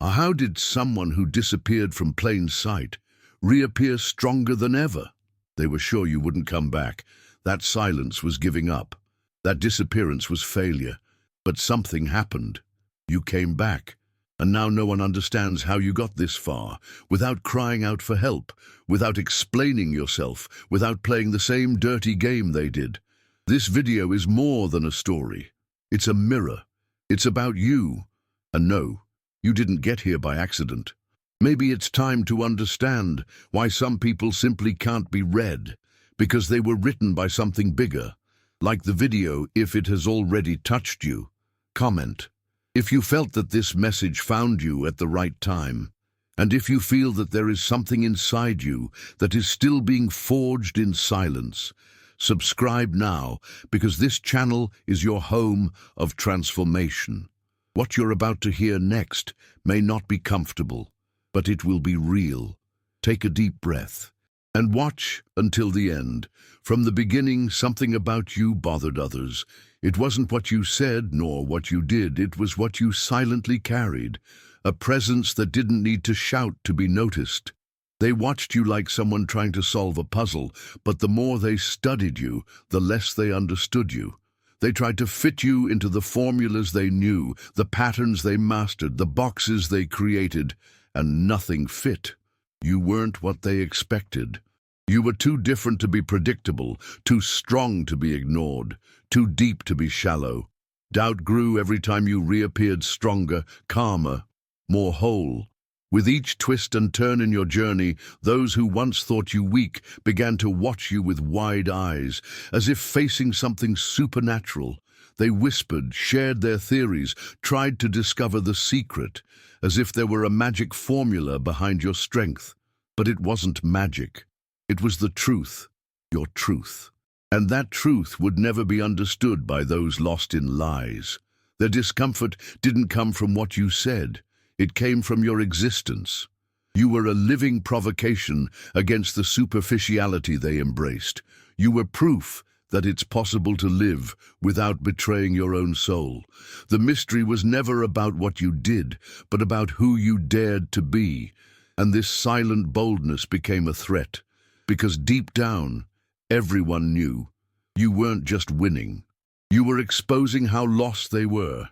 How did someone who disappeared from plain sight reappear stronger than ever? They were sure you wouldn't come back. That silence was giving up. That disappearance was failure. But something happened. You came back. And now no one understands how you got this far, without crying out for help, without explaining yourself, without playing the same dirty game they did. This video is more than a story. It's a mirror. It's about you. And no, you didn't get here by accident. Maybe it's time to understand why some people simply can't be read, because they were written by something bigger. Like the video, if it has already touched you, comment. If you felt that this message found you at the right time, and if you feel that there is something inside you that is still being forged in silence, subscribe now, because this channel is your home of transformation. What you're about to hear next may not be comfortable, but it will be real. Take a deep breath and watch until the end. From the beginning, something about you bothered others. It wasn't what you said nor what you did, it was what you silently carried, a presence that didn't need to shout to be noticed. They watched you like someone trying to solve a puzzle, but the more they studied you, the less they understood you. They tried to fit you into the formulas they knew, the patterns they mastered, the boxes they created, and nothing fit. You weren't what they expected. You were too different to be predictable, too strong to be ignored, too deep to be shallow. Doubt grew every time you reappeared stronger, calmer, more whole. With each twist and turn in your journey, those who once thought you weak began to watch you with wide eyes, as if facing something supernatural. They whispered, shared their theories, tried to discover the secret, as if there were a magic formula behind your strength. But it wasn't magic. It was the truth, your truth. And that truth would never be understood by those lost in lies. Their discomfort didn't come from what you said. It came from your existence. You were a living provocation against the superficiality they embraced. You were proof that it's possible to live without betraying your own soul. The mystery was never about what you did, but about who you dared to be. And this silent boldness became a threat. Because deep down, everyone knew you weren't just winning. You were exposing how lost they were.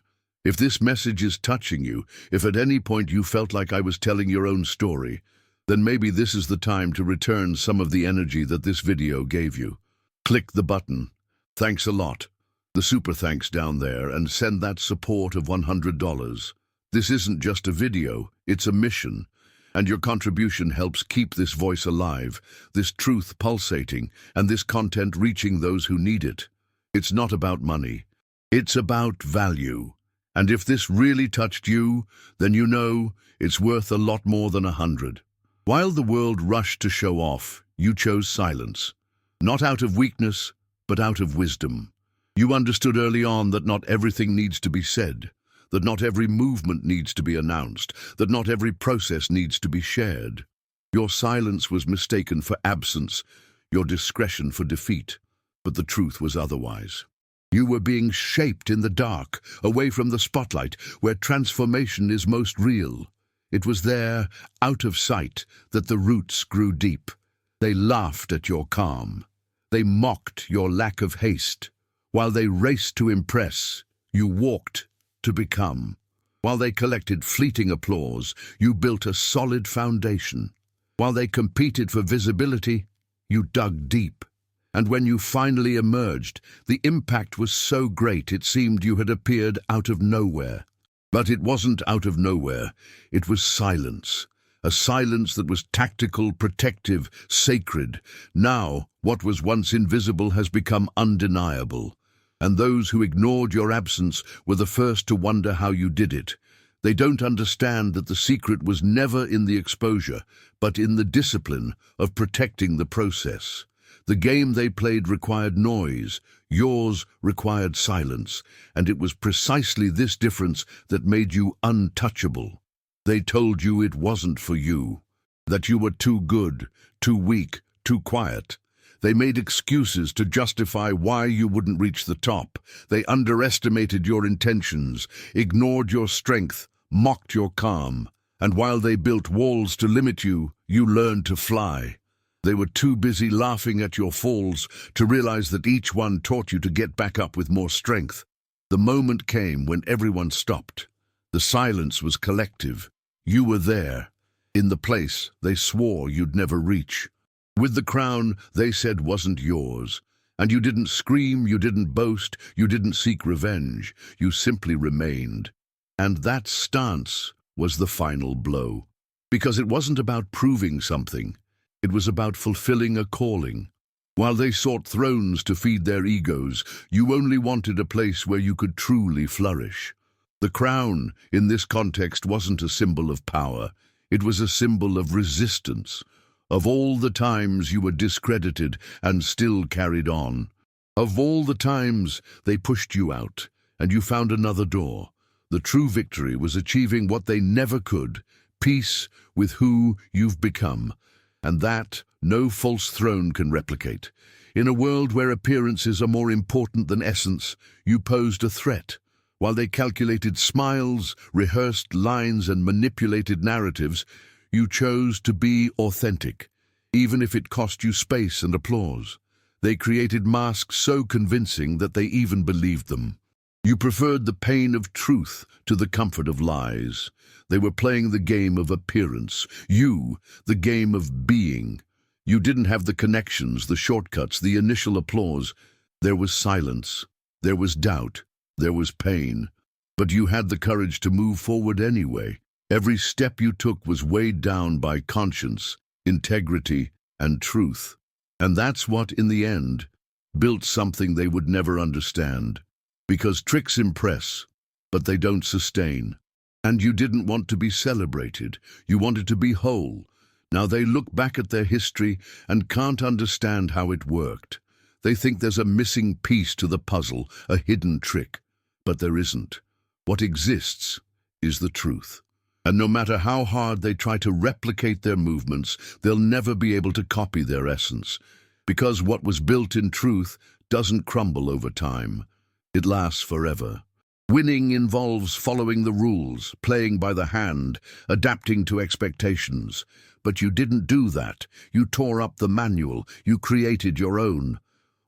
If this message is touching you, if at any point you felt like I was telling your own story, then maybe this is the time to return some of the energy that this video gave you. Click the button. Thanks a lot. The super thanks down there, and send that support of $100. This isn't just a video, it's a mission. And your contribution helps keep this voice alive, this truth pulsating, and this content reaching those who need it. It's not about money. It's about value. And if this really touched you, then you know it's worth a lot more than 100. While the world rushed to show off, you chose silence. Not out of weakness, but out of wisdom. You understood early on that not everything needs to be said, that not every movement needs to be announced, that not every process needs to be shared. Your silence was mistaken for absence, your discretion for defeat, but the truth was otherwise. You were being shaped in the dark, away from the spotlight, where transformation is most real. It was there, out of sight, that the roots grew deep. They laughed at your calm. They mocked your lack of haste. While they raced to impress, you walked to become. While they collected fleeting applause, you built a solid foundation. While they competed for visibility, you dug deep. And when you finally emerged, the impact was so great it seemed you had appeared out of nowhere. But it wasn't out of nowhere. It was silence. A silence that was tactical, protective, sacred. Now, what was once invisible has become undeniable. And those who ignored your absence were the first to wonder how you did it. They don't understand that the secret was never in the exposure, but in the discipline of protecting the process. The game they played required noise, yours required silence, and it was precisely this difference that made you untouchable. They told you it wasn't for you, that you were too good, too weak, too quiet. They made excuses to justify why you wouldn't reach the top. They underestimated your intentions, ignored your strength, mocked your calm. And while they built walls to limit you, you learned to fly. They were too busy laughing at your falls to realize that each one taught you to get back up with more strength. The moment came when everyone stopped. The silence was collective. You were there, in the place they swore you'd never reach. With the crown they said wasn't yours. And you didn't scream, you didn't boast, you didn't seek revenge. You simply remained. And that stance was the final blow. Because it wasn't about proving something. It was about fulfilling a calling. While they sought thrones to feed their egos, you only wanted a place where you could truly flourish. The crown, in this context, wasn't a symbol of power. It was a symbol of resistance. Of all the times you were discredited and still carried on. Of all the times they pushed you out and you found another door. The true victory was achieving what they never could, peace with who you've become. And that no false throne can replicate. In a world where appearances are more important than essence, you posed a threat. While they calculated smiles, rehearsed lines, and manipulated narratives, you chose to be authentic, even if it cost you space and applause. They created masks so convincing that they even believed them. You preferred the pain of truth to the comfort of lies. They were playing the game of appearance, you, the game of being. You didn't have the connections, the shortcuts, the initial applause. There was silence, there was doubt, there was pain. But you had the courage to move forward anyway. Every step you took was weighed down by conscience, integrity, and truth. And that's what, in the end, built something they would never understand. Because tricks impress, but they don't sustain. And you didn't want to be celebrated. You wanted to be whole. Now they look back at their history and can't understand how it worked. They think there's a missing piece to the puzzle, a hidden trick. But there isn't. What exists is the truth. And no matter how hard they try to replicate their movements, they'll never be able to copy their essence. Because what was built in truth doesn't crumble over time. It lasts forever. Winning involves following the rules, playing by the hand, adapting to expectations. But you didn't do that. You tore up the manual. You created your own.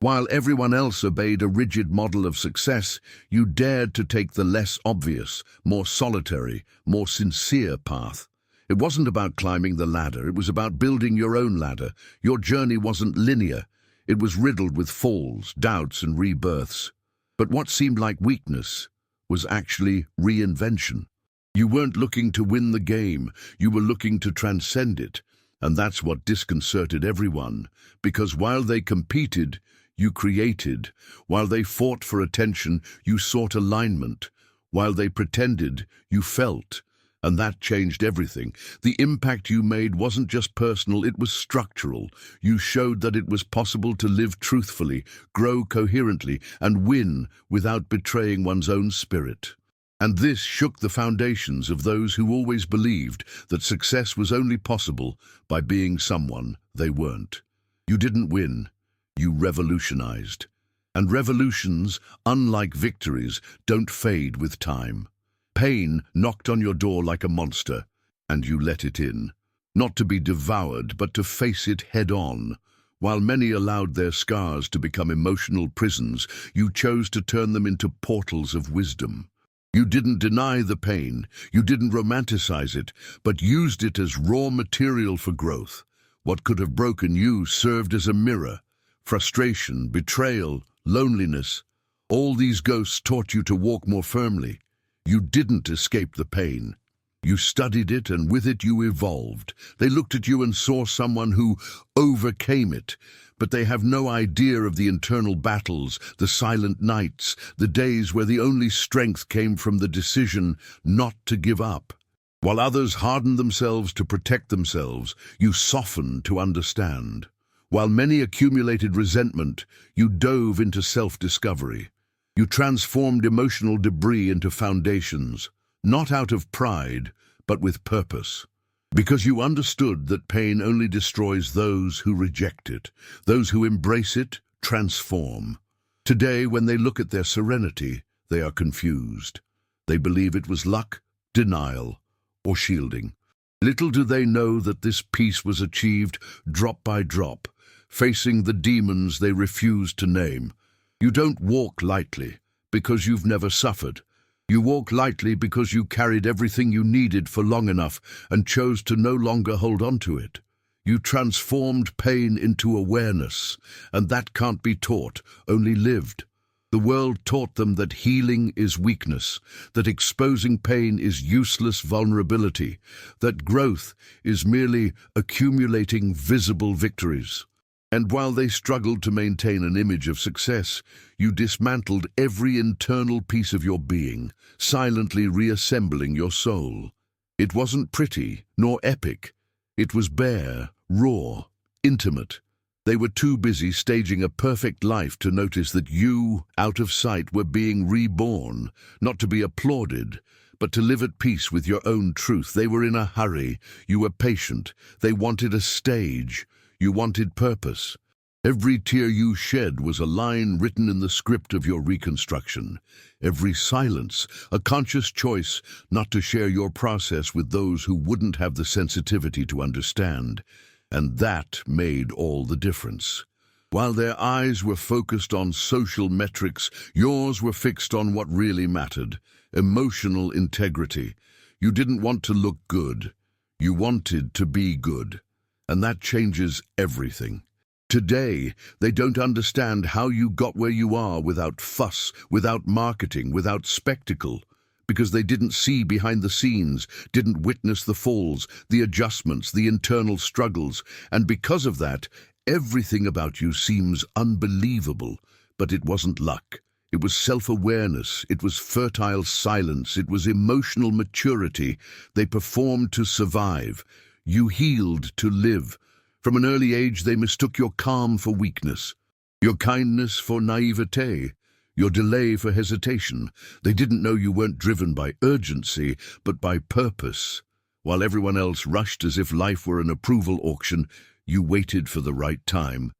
While everyone else obeyed a rigid model of success, you dared to take the less obvious, more solitary, more sincere path. It wasn't about climbing the ladder, it was about building your own ladder. Your journey wasn't linear. It was riddled with falls, doubts, and rebirths. But what seemed like weakness was actually reinvention. You weren't looking to win the game, you were looking to transcend it. And that's what disconcerted everyone, because while they competed, you created. While they fought for attention, you sought alignment. While they pretended, you felt. And that changed everything. The impact you made wasn't just personal, it was structural. You showed that it was possible to live truthfully, grow coherently, and win without betraying one's own spirit. And this shook the foundations of those who always believed that success was only possible by being someone they weren't. You didn't win. You revolutionized. And revolutions, unlike victories, don't fade with time. Pain knocked on your door like a monster, and you let it in. Not to be devoured, but to face it head-on. While many allowed their scars to become emotional prisons, you chose to turn them into portals of wisdom. You didn't deny the pain, you didn't romanticize it, but used it as raw material for growth. What could have broken you served as a mirror. Frustration, betrayal, loneliness. All these ghosts taught you to walk more firmly. You didn't escape the pain. You studied it, and with it you evolved. They looked at you and saw someone who overcame it, but they have no idea of the internal battles, the silent nights, the days where the only strength came from the decision not to give up. While others hardened themselves to protect themselves, you softened to understand. While many accumulated resentment, you dove into self-discovery. You transformed emotional debris into foundations, not out of pride, but with purpose. Because you understood that pain only destroys those who reject it. Those who embrace it transform. Today, when they look at their serenity, they are confused. They believe it was luck, denial, or shielding. Little do they know that this peace was achieved drop by drop, facing the demons they refused to name. You don't walk lightly because you've never suffered. You walk lightly because you carried everything you needed for long enough and chose to no longer hold on to it. You transformed pain into awareness, and that can't be taught, only lived. The world taught them that healing is weakness, that exposing pain is useless vulnerability, that growth is merely accumulating visible victories. And while they struggled to maintain an image of success, you dismantled every internal piece of your being, silently reassembling your soul. It wasn't pretty, nor epic. It was bare, raw, intimate. They were too busy staging a perfect life to notice that you, out of sight, were being reborn, not to be applauded, but to live at peace with your own truth. They were in a hurry. You were patient. They wanted a stage. You wanted purpose. Every tear you shed was a line written in the script of your reconstruction. Every silence, a conscious choice not to share your process with those who wouldn't have the sensitivity to understand. And that made all the difference. While their eyes were focused on social metrics, yours were fixed on what really mattered: emotional integrity. You didn't want to look good. You wanted to be good. And that changes everything. Today, they don't understand how you got where you are without fuss, without marketing, without spectacle, because they didn't see behind the scenes, didn't witness the falls, the adjustments, the internal struggles, and because of that, everything about you seems unbelievable. But it wasn't luck. It was self-awareness, it was fertile silence, it was emotional maturity. They performed to survive. You healed to live. From an early age, they mistook your calm for weakness, your kindness for naivete, your delay for hesitation. They didn't know you weren't driven by urgency, but by purpose. While everyone else rushed as if life were an approval auction, you waited for the right time.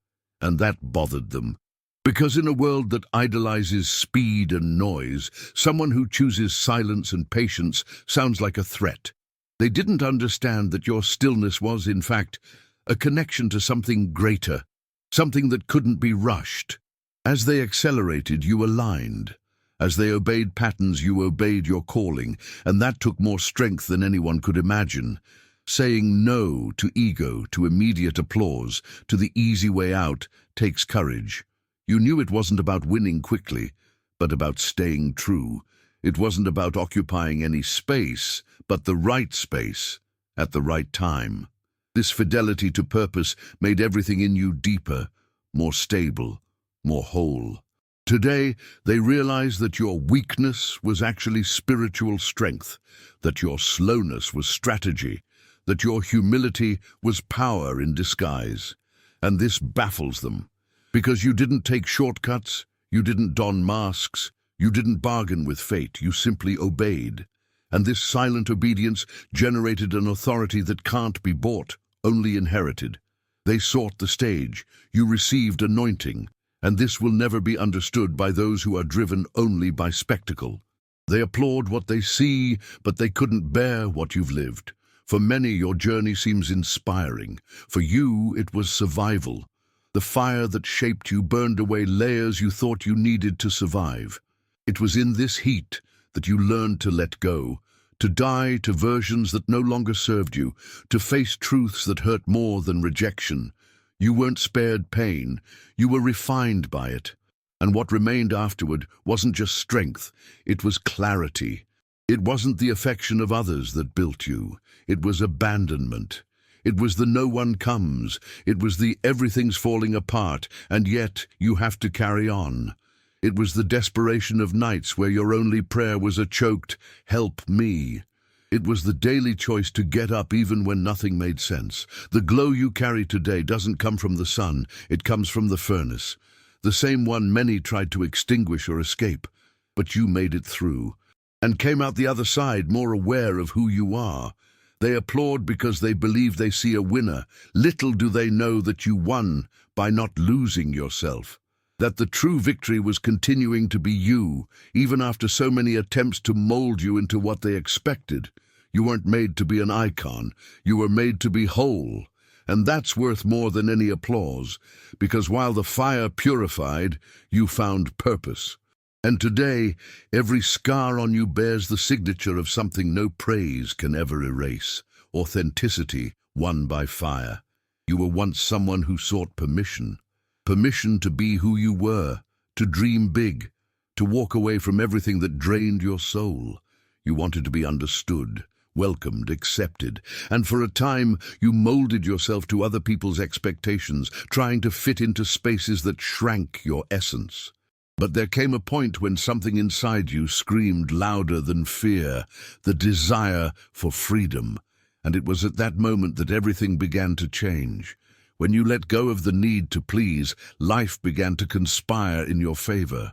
And that bothered them. Because in a world that idolizes speed and noise, someone who chooses silence and patience sounds like a threat. They didn't understand that your stillness was, in fact, a connection to something greater, something that couldn't be rushed. As they accelerated, you aligned. As they obeyed patterns, you obeyed your calling, and that took more strength than anyone could imagine. Saying no to ego, to immediate applause, to the easy way out, takes courage. You knew it wasn't about winning quickly, but about staying true. It wasn't about occupying any space, but the right space, at the right time. This fidelity to purpose made everything in you deeper, more stable, more whole. Today, they realize that your weakness was actually spiritual strength, that your slowness was strategy, that your humility was power in disguise. And this baffles them, because you didn't take shortcuts, you didn't don masks, you didn't bargain with fate, you simply obeyed. And this silent obedience generated an authority that can't be bought, only inherited. They sought the stage, you received anointing, and this will never be understood by those who are driven only by spectacle. They applaud what they see, but they couldn't bear what you've lived. For many, your journey seems inspiring. For you, it was survival. The fire that shaped you burned away layers you thought you needed to survive. It was in this heat that you learned to let go, to die to versions that no longer served you, to face truths that hurt more than rejection. You weren't spared pain, you were refined by it. And what remained afterward wasn't just strength, it was clarity. It wasn't the affection of others that built you, it was abandonment. It was the no one comes, it was the everything's falling apart, and yet you have to carry on. It was the desperation of nights where your only prayer was a choked, "Help me." It was the daily choice to get up even when nothing made sense. The glow you carry today doesn't come from the sun, it comes from the furnace. The same one many tried to extinguish or escape. But you made it through, and came out the other side more aware of who you are. They applaud because they believe they see a winner. Little do they know that you won by not losing yourself. That the true victory was continuing to be you, even after so many attempts to mold you into what they expected. You weren't made to be an icon. You were made to be whole. And that's worth more than any applause, because while the fire purified, you found purpose. And today, every scar on you bears the signature of something no praise can ever erase: authenticity won by fire. You were once someone who sought permission. Permission to be who you were, to dream big, to walk away from everything that drained your soul. You wanted to be understood, welcomed, accepted, and for a time you molded yourself to other people's expectations, trying to fit into spaces that shrank your essence. But there came a point when something inside you screamed louder than fear, the desire for freedom. And it was at that moment that everything began to change. When you let go of the need to please, life began to conspire in your favor.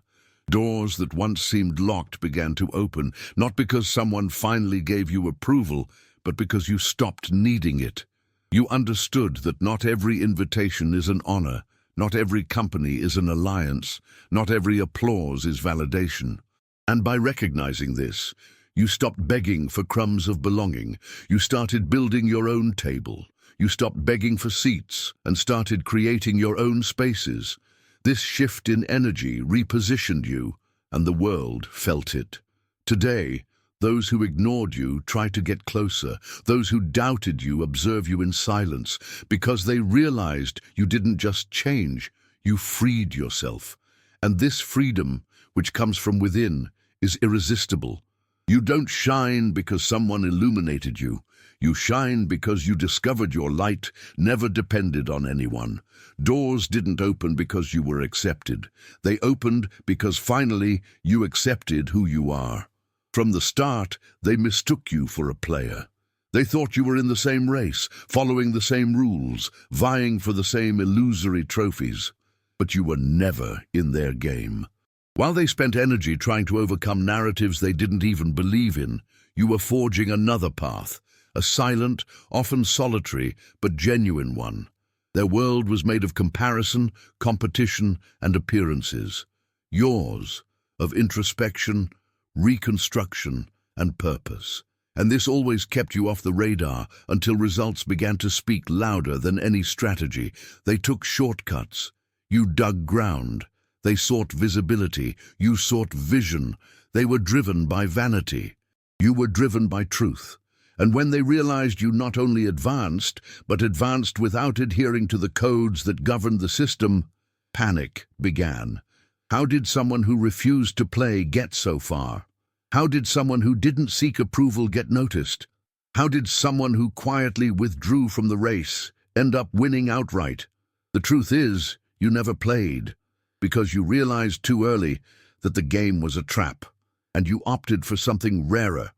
Doors that once seemed locked began to open, not because someone finally gave you approval, but because you stopped needing it. You understood that not every invitation is an honor, not every company is an alliance, not every applause is validation. And by recognizing this, you stopped begging for crumbs of belonging. You started building your own table. You stopped begging for seats and started creating your own spaces. This shift in energy repositioned you, and the world felt it. Today, those who ignored you try to get closer. Those who doubted you observe you in silence, because they realized you didn't just change, you freed yourself. And this freedom, which comes from within, is irresistible. You don't shine because someone illuminated you. You shine because you discovered your light never depended on anyone. Doors didn't open because you were accepted. They opened because finally you accepted who you are. From the start, they mistook you for a player. They thought you were in the same race, following the same rules, vying for the same illusory trophies. But you were never in their game. While they spent energy trying to overcome narratives they didn't even believe in, you were forging another path, a silent, often solitary, but genuine one. Their world was made of comparison, competition, and appearances. Yours, of introspection, reconstruction, and purpose. And this always kept you off the radar until results began to speak louder than any strategy. They took shortcuts. You dug ground. They sought visibility. You sought vision. They were driven by vanity. You were driven by truth. And when they realized you not only advanced, but advanced without adhering to the codes that governed the system, panic began. How did someone who refused to play get so far? How did someone who didn't seek approval get noticed? How did someone who quietly withdrew from the race end up winning outright? The truth is, you never played, because you realized too early that the game was a trap, and you opted for something rarer: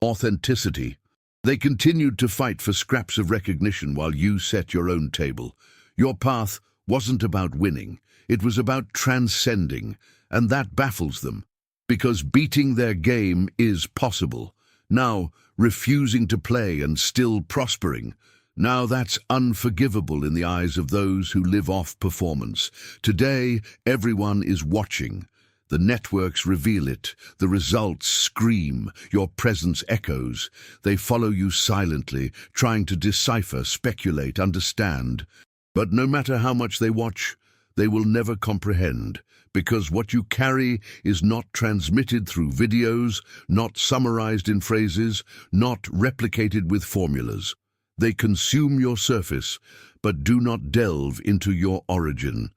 authenticity. They continued to fight for scraps of recognition while you set your own table. Your path wasn't about winning, it was about transcending, and that baffles them, because beating their game is possible. Now, refusing to play and still prospering, now that's unforgivable in the eyes of those who live off performance. Today, everyone is watching. The networks reveal it, the results scream, your presence echoes. They follow you silently, trying to decipher, speculate, understand. But no matter how much they watch, they will never comprehend, because what you carry is not transmitted through videos, not summarized in phrases, not replicated with formulas. They consume your surface, but do not delve into your origin.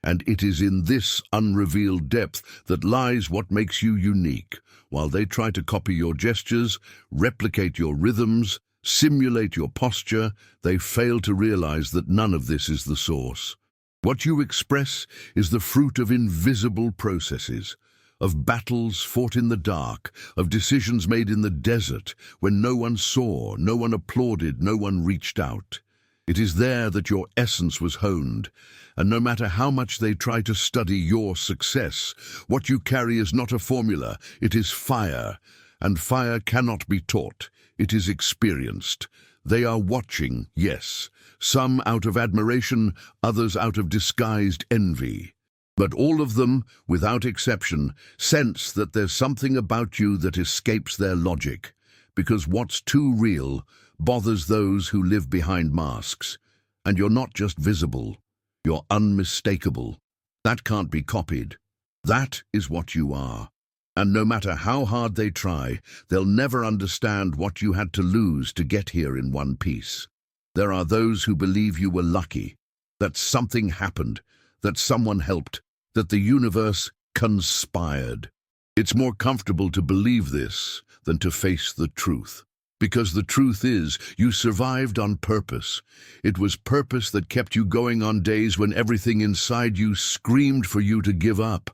And it is in this unrevealed depth that lies what makes you unique. While they try to copy your gestures, replicate your rhythms, simulate your posture, they fail to realize that none of this is the source. What you express is the fruit of invisible processes, of battles fought in the dark, of decisions made in the desert, when no one saw, no one applauded, no one reached out. It is there that your essence was honed, and no matter how much they try to study your success, what you carry is not a formula, it is fire, and fire cannot be taught, it is experienced. They are watching, yes, some out of admiration, others out of disguised envy. But all of them, without exception, sense that there's something about you that escapes their logic. because what's too real bothers those who live behind masks. And you're not just visible, you're unmistakable. That can't be copied. That is what you are. And no matter how hard they try, they'll never understand what you had to lose to get here in one piece. There are those who believe you were lucky, that something happened, that someone helped, that the universe conspired. It's more comfortable to believe this than to face the truth. Because the truth is, you survived on purpose. It was purpose that kept you going on days when everything inside you screamed for you to give up.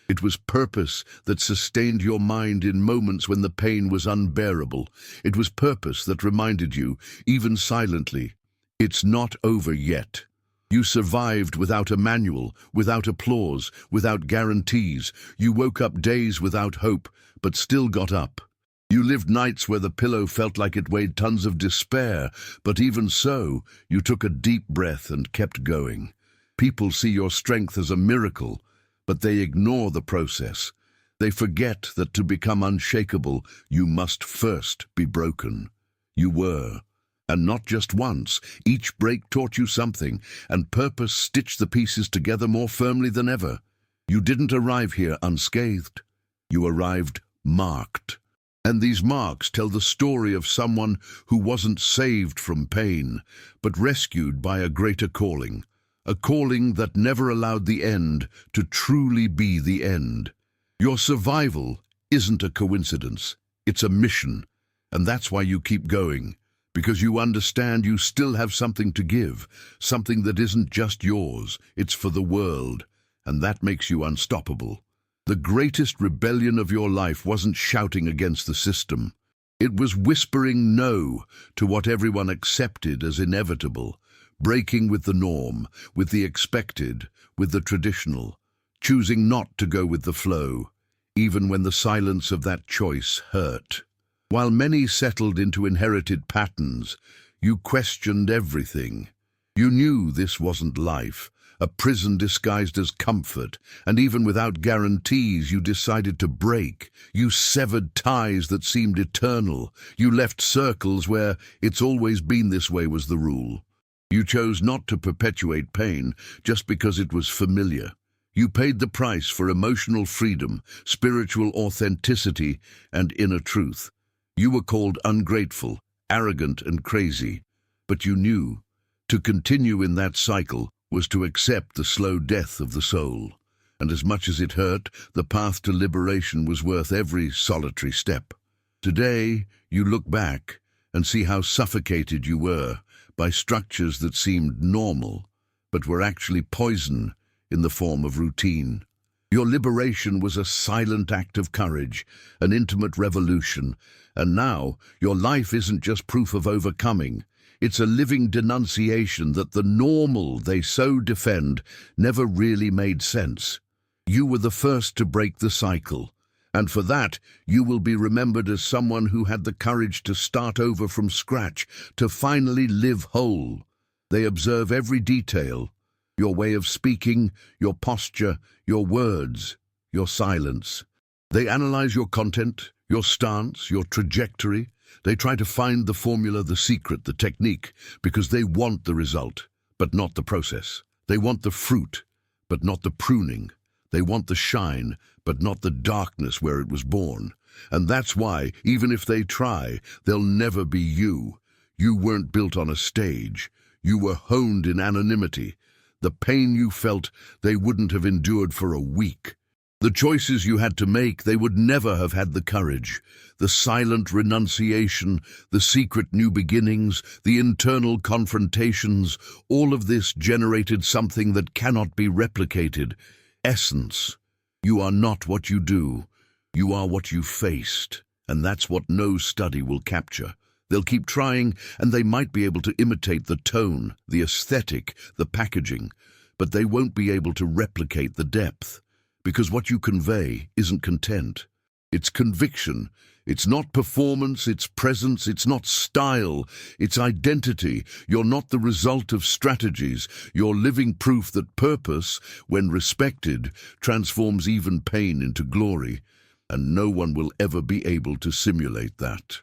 It was purpose that sustained your mind in moments when the pain was unbearable. It was purpose that reminded you, even silently, it's not over yet. You survived without a manual, without applause, without guarantees. You woke up days without hope, but still got up. You lived nights where the pillow felt like it weighed tons of despair, but even so, you took a deep breath and kept going. People see your strength as a miracle, but they ignore the process. They forget that to become unshakable, you must first be broken. You were. And not just once. Each break taught you something, and purpose stitched the pieces together more firmly than ever. You didn't arrive here unscathed. You arrived marked. And these marks tell the story of someone who wasn't saved from pain, but rescued by a greater calling. A calling that never allowed the end to truly be the end. Your survival isn't a coincidence. It's a mission. And that's why you keep going. Because you understand you still have something to give. Something that isn't just yours. It's for the world. And that makes you unstoppable. The greatest rebellion of your life wasn't shouting against the system. It was whispering no to what everyone accepted as inevitable, breaking with the norm, with the expected, with the traditional, choosing not to go with the flow, even when the silence of that choice hurt. While many settled into inherited patterns, you questioned everything. You knew this wasn't life. A prison disguised as comfort, and even without guarantees you decided to break. You severed ties that seemed eternal. You left circles where it's always been this way was the rule. You chose not to perpetuate pain just because it was familiar. You paid the price for emotional freedom, spiritual authenticity, and inner truth. You were called ungrateful, arrogant, and crazy, but you knew to continue in that cycle was to accept the slow death of the soul. And as much as it hurt, the path to liberation was worth every solitary step. Today, you look back and see how suffocated you were by structures that seemed normal, but were actually poison in the form of routine. Your liberation was a silent act of courage, an intimate revolution, and now your life isn't just proof of overcoming. It's a living denunciation that the normal they so defend never really made sense. You were the first to break the cycle, and for that you will be remembered as someone who had the courage to start over from scratch, to finally live whole. They observe every detail, your way of speaking, your posture, your words, your silence. They analyze your content, your stance, your trajectory. They try to find the formula, the secret, the technique, because they want the result, but not the process. They want the fruit, but not the pruning. They want the shine, but not the darkness where it was born. And that's why, even if they try, they'll never be you. You weren't built on a stage. You were honed in anonymity. The pain you felt, they wouldn't have endured for a week. The choices you had to make, they would never have had the courage. The silent renunciation, the secret new beginnings, the internal confrontations, all of this generated something that cannot be replicated. Essence. You are not what you do. You are what you faced. And that's what no study will capture. They'll keep trying, and they might be able to imitate the tone, the aesthetic, the packaging, but they won't be able to replicate the depth. Because what you convey isn't content. It's conviction. It's not performance, it's presence, it's not style, it's identity. You're not the result of strategies. You're living proof that purpose, when respected, transforms even pain into glory. And no one will ever be able to simulate that.